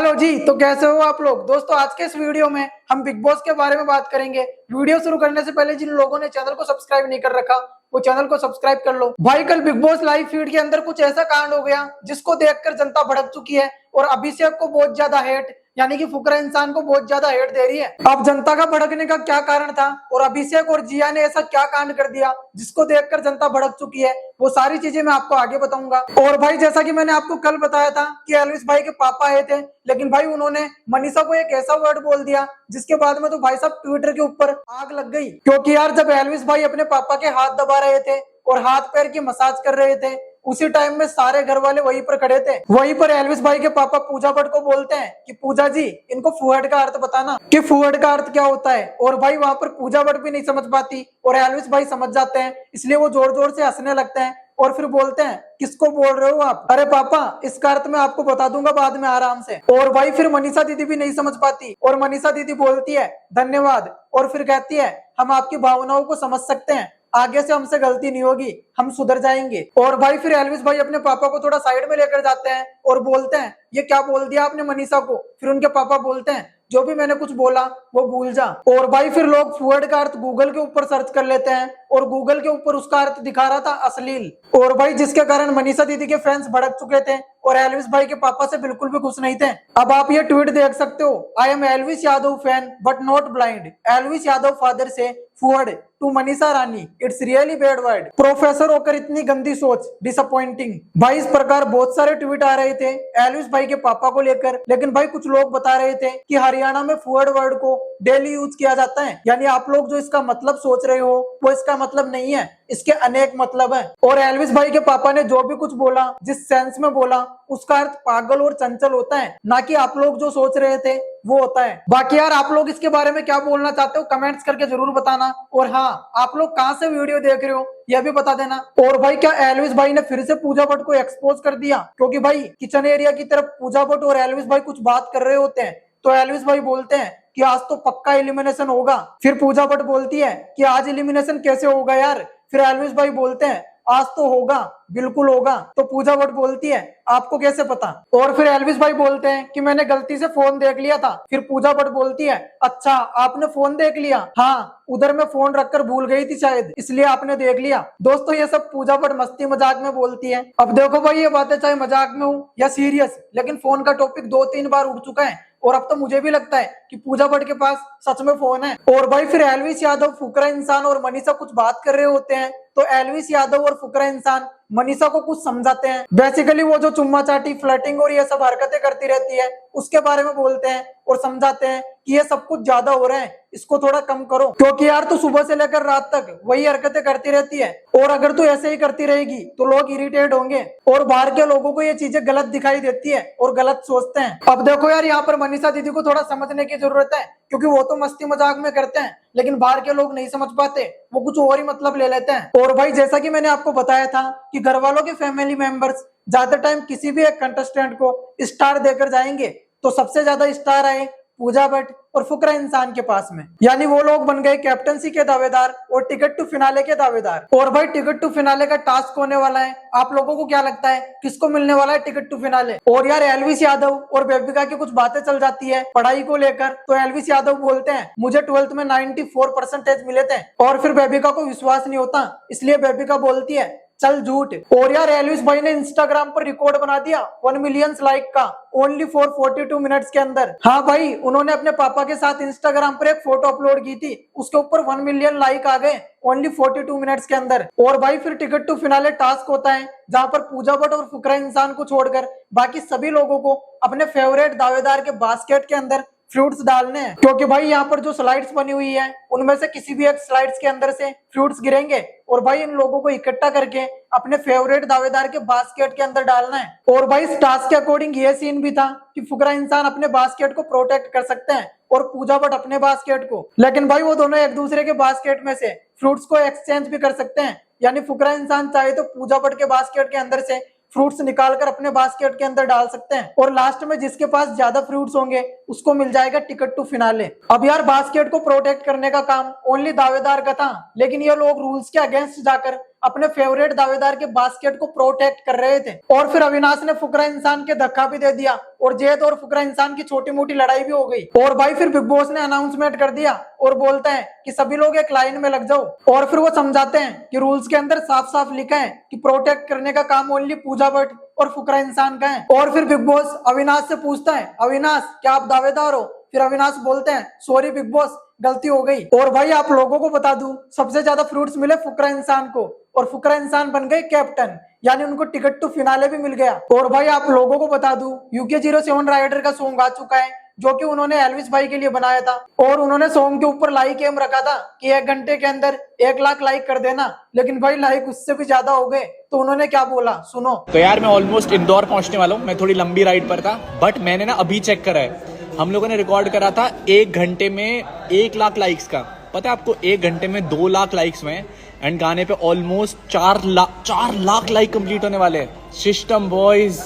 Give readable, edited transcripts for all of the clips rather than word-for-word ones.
Hello जी। तो कैसे हो आप लोग दोस्तों। आज के इस वीडियो में हम बिग बॉस के बारे में बात करेंगे। वीडियो शुरू करने से पहले जिन लोगों ने चैनल को सब्सक्राइब नहीं कर रखा वो चैनल को सब्सक्राइब कर लो। भाई कल बिग बॉस लाइव फीड के अंदर कुछ ऐसा कांड हो गया जिसको देखकर जनता भड़क चुकी है और अभिषेक को बहुत ज्यादा हेट यानी कि फुकरा इंसान को बहुत ज्यादा हेट दे रही है। अब जनता का भड़कने का क्या कारण था और अभिषेक और जिया ने ऐसा क्या कांड कर दिया जिसको देखकर जनता भड़क चुकी है, वो सारी चीजें मैं आपको आगे बताऊंगा। और भाई जैसा कि मैंने आपको कल बताया था कि एल्विस भाई के पापा आए थे, लेकिन भाई उन्होंने मनीषा को एक ऐसा वर्ड बोल दिया जिसके बाद में तो भाई साहब ट्विटर के ऊपर आग लग गई। क्योंकि यार जब एल्विस भाई अपने पापा के हाथ दबा रहे थे और हाथ पैर की मसाज कर रहे थे, उसी टाइम में सारे घर वाले वहीं पर खड़े थे। वहीं पर एल्विस भाई के पापा पूजा भट्ट को बोलते हैं कि पूजा जी इनको फुहड़ का अर्थ बताना कि फुहड़ का अर्थ क्या होता है। और भाई वहां पर पूजा भट्ट भी नहीं समझ पाती और एल्विस भाई समझ जाते हैं, इसलिए वो जोर जोर से हंसने लगते हैं और फिर बोलते हैं किसको बोल रहे हो आप। अरे पापा इसका अर्थ मैं आपको बता दूंगा बाद में आराम से। और भाई फिर मनीषा दीदी भी नहीं समझ पाती और मनीषा दीदी बोलती है धन्यवाद और फिर कहती है हम आपकी भावनाओं को समझ सकते हैं, आगे से हमसे गलती नहीं होगी, हम सुधर जाएंगे। और भाई फिर एल्विस भाई अपने पापा को थोड़ा साइड में लेकर जाते हैं और बोलते हैं ये क्या बोल दिया आपने मनीषा को। फिर उनके पापा बोलते हैं जो भी मैंने कुछ बोला वो भूल जा। और भाई फिर लोग फुहड़ का अर्थ गूगल के ऊपर सर्च कर लेते हैं और गूगल के ऊपर उसका अर्थ दिखा रहा था अश्लील। और भाई जिसके कारण मनीषा दीदी के फ्रेंड्स भड़क चुके थे और एल्विस भाई के पापा से बिल्कुल भी खुश नहीं थे। अब आप ये ट्वीट देख सकते हो, I am Elvish Yadav fan but not blind. Elvish Yadav father से फुहड़ to Manisha Rani, it's really bad word. Professor होकर इतनी गंदी सोच, डिसअपॉइंटिंग। भाई इस प्रकार बहुत सारे ट्वीट आ रहे थे एल्विस भाई के पापा को लेकर, लेकिन भाई कुछ लोग बता रहे थे कि हरियाणा में फुहड़ वर्ड को डेली यूज किया जाता है, यानी आप लोग जो इसका मतलब सोच रहे हो वो इसका मतलब नहीं है, इसके अनेक मतलब है। और एल्विस भाई के पापा ने जो भी कुछ बोला जिस सेंस में बोला उसका अर्थ पागल और चंचल होता है, ना कि आप लोग जो सोच रहे थे वो होता है। बाकी यार आप लोग इसके बारे में क्या बोलना चाहते हो कमेंट्स करके जरूर बताना। और हाँ आप लोग कहाँ से वीडियो देख रहे हो यह भी बता देना। और भाई क्या एल्विस भाई ने फिर से पूजा भट्ट को एक्सपोज कर दिया, क्योंकि भाई किचन एरिया की तरफ पूजा भट्ट और एल्विस भाई कुछ बात कर रहे होते हैं तो एल्विस भाई बोलते हैं कि आज तो पक्का एलिमिनेशन होगा। फिर पूजा भट्ट बोलती है कि आज एलिमिनेशन कैसे होगा यार। फिर एल्विस भाई बोलते हैं आज तो होगा, बिल्कुल होगा। तो पूजा भट्ट बोलती है आपको कैसे पता। और फिर एल्विस भाई बोलते हैं कि मैंने गलती से फोन देख लिया था। फिर पूजा भट्ट बोलती है अच्छा आपने फोन देख लिया, हाँ उधर मैं फोन रखकर भूल गई थी शायद इसलिए आपने देख लिया। दोस्तों ये सब पूजा भट्ट मस्ती मजाक में बोलती है। अब देखो भाई ये बातें चाहे मजाक में हो या सीरियस, लेकिन फोन का टॉपिक 2-3 बार उठ चुका है और अब तो मुझे भी लगता है कि पूजा भट्ट के पास सच में फोन है। और भाई फिर एल्विस यादव, फुकरा इंसान और मनीषा कुछ बात कर रहे होते हैं तो एल्विस यादव और फुकरा इंसान मनीषा को कुछ समझाते हैं। बेसिकली वो जो चुम्मा चाटी, फ्लर्टिंग और ये सब हरकतें करती रहती है उसके बारे में बोलते हैं और समझाते हैं कि ये सब कुछ ज्यादा हो रहा है, इसको थोड़ा कम करो, क्योंकि यार तू सुबह से लेकर रात तक वही हरकतें करती रहती है और अगर तू ऐसे ही करती रहेगी तो लोग इरिटेट होंगे और बाहर के लोगों को ये चीजें गलत दिखाई देती है और गलत सोचते हैं। अब देखो यार यहाँ पर मनीषा दीदी को थोड़ा समझने की जरूरत है, क्योंकि वो तो मस्ती मजाक में करते हैं लेकिन बाहर के लोग नहीं समझ पाते, वो कुछ और ही मतलब ले लेते हैं। और भाई जैसा कि मैंने आपको बताया था कि घर वालों के फैमिली मेंबर्स ज्यादा टाइम किसी भी एक कंटेस्टेंट को स्टार देकर जाएंगे तो सबसे ज्यादा स्टार आए पूजा भट्ट और फुकरा इंसान के पास में, यानी वो लोग बन गए कैप्टनसी के दावेदार और टिकट टू फिनाले के दावेदार। और भाई टिकट टू फिनाले का टास्क होने वाला है, आप लोगों को क्या लगता है किसको मिलने वाला है टिकट टू फिनाले। और यार एल्विस यादव और बेबिका की कुछ बातें चल जाती है पढ़ाई को लेकर, तो एल्विस यादव बोलते हैं मुझे 12th में 94% मिले थे और फिर बेबिका को विश्वास नहीं होता इसलिए बेबिका बोलती है चल झूठ। और यार एल्विस भाई ने इंस्टाग्राम पर रिकॉर्ड बना दिया 1 मिलियन लाइक का ओनली फॉर 42 मिनट्स के अंदर। हाँ भाई उन्होंने अपने पापा के साथ इंस्टाग्राम पर एक फोटो अपलोड की थी, उसके ऊपर 1 मिलियन लाइक आ गए ओनली 42 मिनट्स के अंदर। और भाई फिर टिकट टू फिनाले टास्क होता है जहां पर पूजा भट्ट और फुकरा इंसान को छोड़कर बाकी सभी लोगों को अपने फेवरेट दावेदार के बास्केट के अंदर फ्रूट्स डालने हैं, क्योंकि भाई यहाँ पर जो स्लाइड्स बनी हुई है उनमें से किसी भी एक स्लाइड्स के अंदर से फ्रूट्स गिरेंगे और भाई इन लोगों को इकट्ठा करके अपने फेवरेट दावेदार के बास्केट के अंदर डालना है। और भाई इस टास्क के अकॉर्डिंग ये सीन भी था कि फुकरा इंसान अपने बास्केट को प्रोटेक्ट कर सकते हैं और पूजा भट्ट अपने बास्केट को, लेकिन भाई वो दोनों एक दूसरे के बास्केट में से फ्रूट्स को एक्सचेंज भी कर सकते हैं, यानी फुकरा इंसान चाहे तो पूजा भट्ट के बास्केट के अंदर से फ्रूट्स निकालकर अपने बास्केट के अंदर डाल सकते हैं और लास्ट में जिसके पास ज्यादा फ्रूट्स होंगे उसको मिल जाएगा टिकट टू फिनाले। अब यार बास्केट को प्रोटेक्ट करने का काम ओनली दावेदार का था, लेकिन ये लोग रूल्स के अगेंस्ट जाकर अपने फेवरेट दावेदार के बास्केट को प्रोटेक्ट कर रहे थे और फिर अविनाश ने फुकरा इंसान के धक्का भी दे दिया और जैद और फुकरा इंसान की छोटी मोटी लड़ाई भी हो गई। और भाई फिर बिग बॉस ने अनाउंसमेंट कर दिया और बोलते हैं कि सभी लोग एक लाइन में लग जाओ और फिर वो समझाते हैं कि रूल्स के अंदर साफ साफ लिखा है कि प्रोटेक्ट करने का काम ओनली पूजा भट्ट और फुकरा इंसान का है। और फिर बिग बॉस अविनाश से पूछता है, अविनाश क्या आप दावेदार हो? फिर अविनाश बोलते हैं, सॉरी बिग बॉस, गलती हो गई। और भाई आप लोगों को बता दूं, सबसे ज्यादा फ्रूट्स मिले फुकरा इंसान को और फुकरा इंसान बन गए कैप्टन, यानी उनको टिकट टू फिनाले भी मिल गया। और भाई आप लोगों को बता दूं, UK07 राइडर का सॉन्ग आ चुका है जो कि उन्होंने एल्विस भाई के लिए बनाया था और उन्होंने सॉन्ग के ऊपर लाइक एम रखा था कि 1 घंटे के अंदर 1 लाख लाइक कर देना, लेकिन भाई लाइक उससे भी ज्यादा हो गए। तो उन्होंने क्या बोला सुनो। तो यार मैं ऑलमोस्ट इंदौर पहुंचने वाला हूँ, मैं थोड़ी लंबी राइड पर था, बट मैंने ना अभी चेक करा है, हम लोगों ने रिकॉर्ड करा था 1 घंटे में 1 लाख लाइक्स का। पता है आपको 1 घंटे में 2 लाख लाइक्स में एंड गाने पे ऑलमोस्ट 4 लाख लाइक कंप्लीट होने वाले हैं। System boys,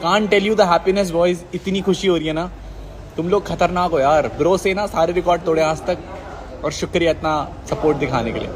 can't tell you the happiness boys, इतनी खुशी हो रही है ना, तुम लोग खतरनाक हो यार। ब्रो से ना सारे रिकॉर्ड तोड़े आज तक और शुक्रिया इतना सपोर्ट दिखाने के लिए,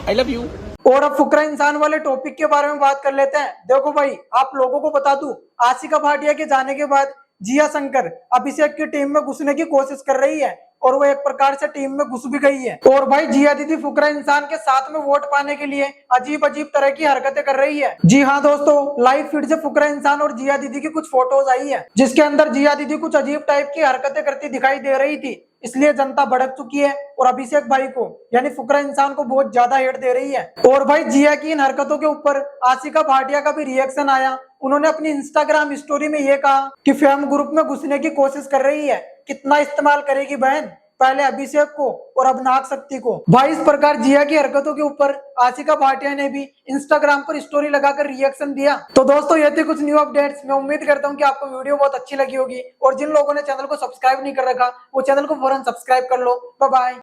आई लव यू। और अब फुकरा इंसान वाले टॉपिक के बारे में बात कर लेते हैं। देखो भाई आप लोगों को बता दूं, आशिका भाटिया के जाने के बाद जिया शंकर अभिषेक की टीम में घुसने की कोशिश कर रही है और वो एक प्रकार से टीम में घुस भी गई है। और भाई जिया दीदी फुकरा इंसान के साथ में वोट पाने के लिए अजीब अजीब तरह की हरकतें कर रही है। जी हाँ दोस्तों, लाइव फीड से फुकरा इंसान और जिया दीदी की कुछ फोटोज आई है जिसके अंदर जिया दीदी कुछ अजीब टाइप की हरकतें करती दिखाई दे रही थी, इसलिए जनता भड़क चुकी है और अभिषेक भाई को यानी फुकरा इंसान को बहुत ज्यादा हेट दे रही है। और भाई जिया की इन हरकतों के ऊपर आशिका भाटिया का भी रिएक्शन आया। उन्होंने अपनी इंस्टाग्राम स्टोरी में ये कहा कि फेम ग्रुप में घुसने की कोशिश कर रही है, कितना इस्तेमाल करेगी बहन, पहले अभिषेक को और अब नाग शक्ति को। भाई इस प्रकार जिया की हरकतों के ऊपर आशिका भाटिया ने भी इंस्टाग्राम पर स्टोरी लगाकर रिएक्शन दिया। तो दोस्तों ये थे कुछ न्यू अपडेट्स। मैं उम्मीद करता हूँ कि आपको वीडियो बहुत अच्छी लगी होगी और जिन लोगों ने चैनल को सब्सक्राइब नहीं कर रखा वो चैनल को फौरन सब्सक्राइब कर लो। Bye bye.